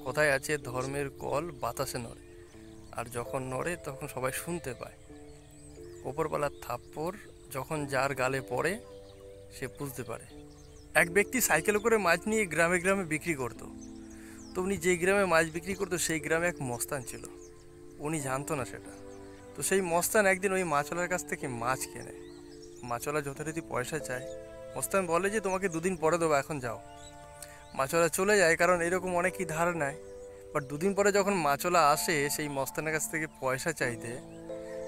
কথায় আছে ধর্মের কল বাতাসে নড়ে, আর যখন নড়ে তখন সবাই শুনতে পায়। ওপরবেলার থাপ্পড় যখন যার গালে পড়ে সে বুঝতে পারে। এক ব্যক্তি সাইকেলে করে মাছ নিয়ে গ্রামে গ্রামে বিক্রি করতো। তো উনি যেই গ্রামে মাছ বিক্রি করতো সেই গ্রামে এক মস্তান ছিল। উনি জানতো না সেটা। তো সেই মস্তান একদিন ওই মাছওয়ালার কাছ থেকে মাছ কেনে। মাছওয়ালা যথারীতি পয়সা চায়। মস্তান বলে যে তোমাকে 2 দিন পরে দেবো, এখন যাও। মাছওয়ালা চলে যায়, কারণ এরকম অনেকেই ধার নেয়। বাট 2 দিন পরে যখন মাছওয়ালা আসে সেই মস্তানের কাছ থেকে পয়সা চাইতে,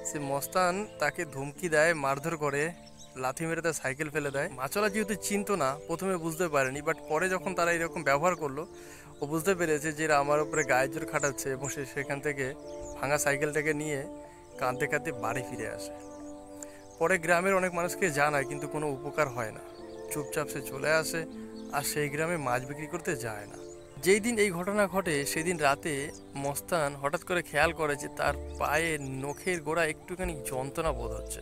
সে মস্তান তাকে ধমকি দেয়, মারধর করে, লাথি মেরে তার সাইকেল ফেলে দেয়। মাছওয়ালা যেহেতু চিনতো না, প্রথমে বুঝতে পারেনি, বাট পরে যখন তারা এরকম ব্যবহার করলো, ও বুঝতে পেরেছে যে এরা আমার উপরে গায়ের জোর খাটাচ্ছে, এবং সে সেখান থেকে ভাঙা সাইকেলটাকে নিয়ে কাঁদতে কাঁদতে বাড়ি ফিরে আসে। পরে গ্রামের অনেক মানুষকে জানায়, কিন্তু কোনো উপকার হয় না। চুপচাপ সে চলে আসে, আর সেই গ্রামে মাছ বিক্রি করতে যায় না। যেই দিন এই ঘটনা ঘটে সেদিন রাতে মস্তান হঠাৎ করে খেয়াল করে যে তার পায়ে নখের গোড়ায় একটুখানি যন্ত্রণা বোধ হচ্ছে।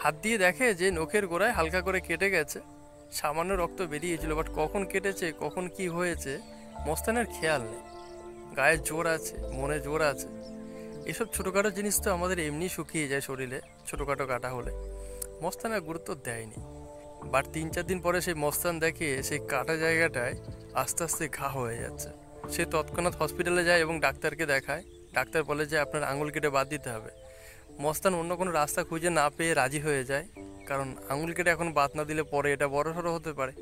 হাত দিয়ে দেখে যে নখের গোড়ায় হালকা করে কেটে গেছে, সামান্য রক্ত বেরিয়েছিল, বাট কখন কেটেছে, কখন কি হয়েছে মস্তানের খেয়াল নেই। গায়ে জোর আছে, মনে জোর আছে। এসব ছোটোখাটো জিনিস তো আমাদের এমনি শুকিয়ে যায় শরীরে, ছোটোখাটো কাটা হলে। মস্তান আর গুরুত্ব দেয়নি। বাট 3-4 দিন পরে সেই মস্তান দেখে সেই কাটা জায়গাটায় আস্তে আস্তে ঘা হয়ে যাচ্ছে। সে তৎক্ষণাৎ হসপিটালে যায় এবং ডাক্তারকে দেখায়। ডাক্তার বলে যে আপনার আঙুল কেটে বাদ দিতে হবে। মস্তান অন্য কোনো রাস্তা খুঁজে না পেয়ে রাজি হয়ে যায়, কারণ আঙুল কেটে এখন বাদ না দিলে পরে এটা বড়সড় হতে পারে।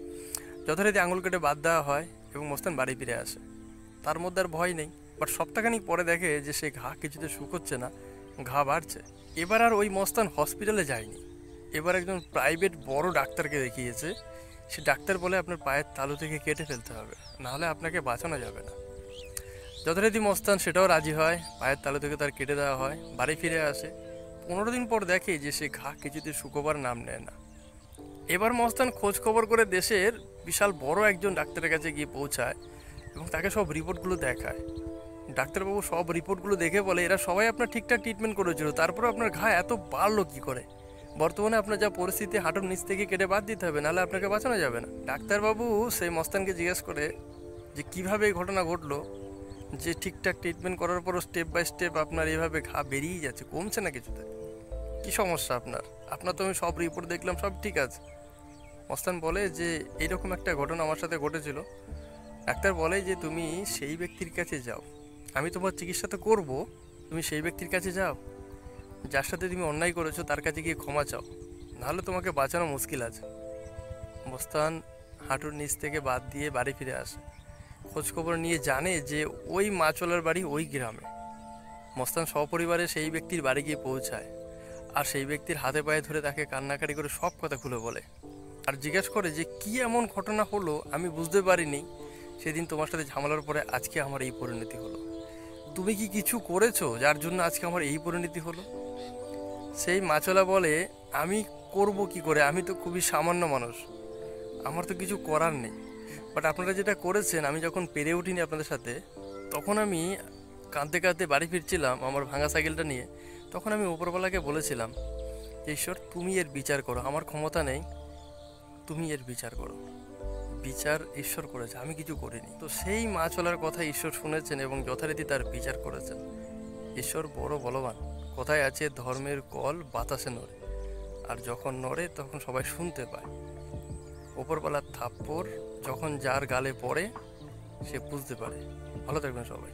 যথারীতি আঙুল কেটে বাদ দেওয়া হয় এবং মস্তান বাড়ি ফিরে আসে। তার মধ্যে আর ভয় নেই। বাট সপ্তাহখানিক পরে দেখে যে সে ঘা কিছুতে শুকোচ্ছে না, ঘা বাড়ছে। এবার আর ওই মস্তান হসপিটালে যায়নি, এবার একজন প্রাইভেট বড় ডাক্তারকে দেখিয়েছে। সে ডাক্তার বলে আপনার পায়ের তালু থেকে কেটে ফেলতে হবে, নাহলে আপনাকে বাঁচানো যাবে না। যথারীতি মস্তান সেটাও রাজি হয়, পায়ের তালু থেকে তার কেটে দেওয়া হয়, বাড়ি ফিরে আসে। 15 দিন পর দেখে যে সে ঘা কিছুতে শুকোবার নাম নেয় না। এবার মস্তান খোঁজ খবর করে দেশের বিশাল বড় একজন ডাক্তারের কাছে গিয়ে পৌঁছায় এবং তাকে সব রিপোর্টগুলো দেখায়। ডাক্তারবাবু সব রিপোর্টগুলো দেখে বলে এরা সবাই আপনার ঠিকঠাক ট্রিটমেন্ট করেছিল, তারপর আপনার ঘা এত বাড়লো কী করে? বর্তমানে আপনার যা পরিস্থিতি, হাঁটুর নিচ থেকে কেটে বাদ দিতে হবে, নাহলে আপনাকে বাঁচানো যাবে না। ডাক্তারবাবু সেই মস্তানকে জিজ্ঞেস করে যে কিভাবে এই ঘটনা ঘটলো, যে ঠিকঠাক ট্রিটমেন্ট করার পরও স্টেপ বাই স্টেপ আপনার এইভাবে ঘা বেরিয়েই যাচ্ছে, কমছে না কিছুতে। কী সমস্যা আপনার? আপনার তো আমি সব রিপোর্ট দেখলাম, সব ঠিক আছে। মস্তান বলে যে এইরকম একটা ঘটনা আমার সাথে ঘটেছিল। ডাক্তার বলে যে তুমি সেই ব্যক্তির কাছে যাও, আমি তোমার চিকিৎসা তো করবো, তুমি সেই ব্যক্তির কাছে যাও যার সাথে তুমি অন্যায় করেছো, তার কাছে গিয়ে ক্ষমা চাও, নাহলে তোমাকে বাঁচানো মুশকিল আছে। মস্তান হাঁটুর নিচ থেকে বাদ দিয়ে বাড়ি ফিরে আসে। খোঁজখবর নিয়ে জানে যে ওই মাছওয়ালার বাড়ি ওই গ্রামে। মস্তান সপরিবারে সেই ব্যক্তির বাড়ি গিয়ে পৌঁছায়, আর সেই ব্যক্তির হাতে পায়ে ধরে তাকে কান্নাকাটি করে সব কথা খুলে বলে, আর জিজ্ঞেস করে যে কী এমন ঘটনা হলো আমি বুঝতে পারিনি, সেদিন তোমার সাথে ঝামেলার পরে আজকে আমার এই পরিণতি হলো। তুমি কি কিছু করেছো যার জন্য আজকে আমার এই পরিণতি হলো? সেই মাছওয়ালা বলে আমি করব কি করে, আমি তো খুবই সামান্য মানুষ, আমার তো কিছু করার নেই। বাট আপনারা যেটা করেছেন, আমি যখন পেরে উঠিনি আপনাদের সাথে, তখন আমি কাঁদতে কাঁদতে বাড়ি ফিরছিলাম আমার ভাঙা সাইকেলটা নিয়ে, তখন আমি উপরওয়ালাকে বলেছিলাম যে ঈশ্বর তুমি এর বিচার করো, আমার ক্ষমতা নেই, তুমি এর বিচার করো। বিচার ঈশ্বর করেছে, আমি কিছু করিনি। তো সেই মাছওয়ালার কথা ঈশ্বর শুনেছেন এবং যথারীতি তার বিচার করেছেন। ঈশ্বর বড় বলবান। কথায় আছে ধর্মের কল বাতাসে নড়ে, আর যখন নড়ে তখন সবাই শুনতে পায়। ওপরবেলার থাপ্পড় যখন যার গালে পড়ে সে বুঝতে পারে। ভালো থাকবেন সবাই।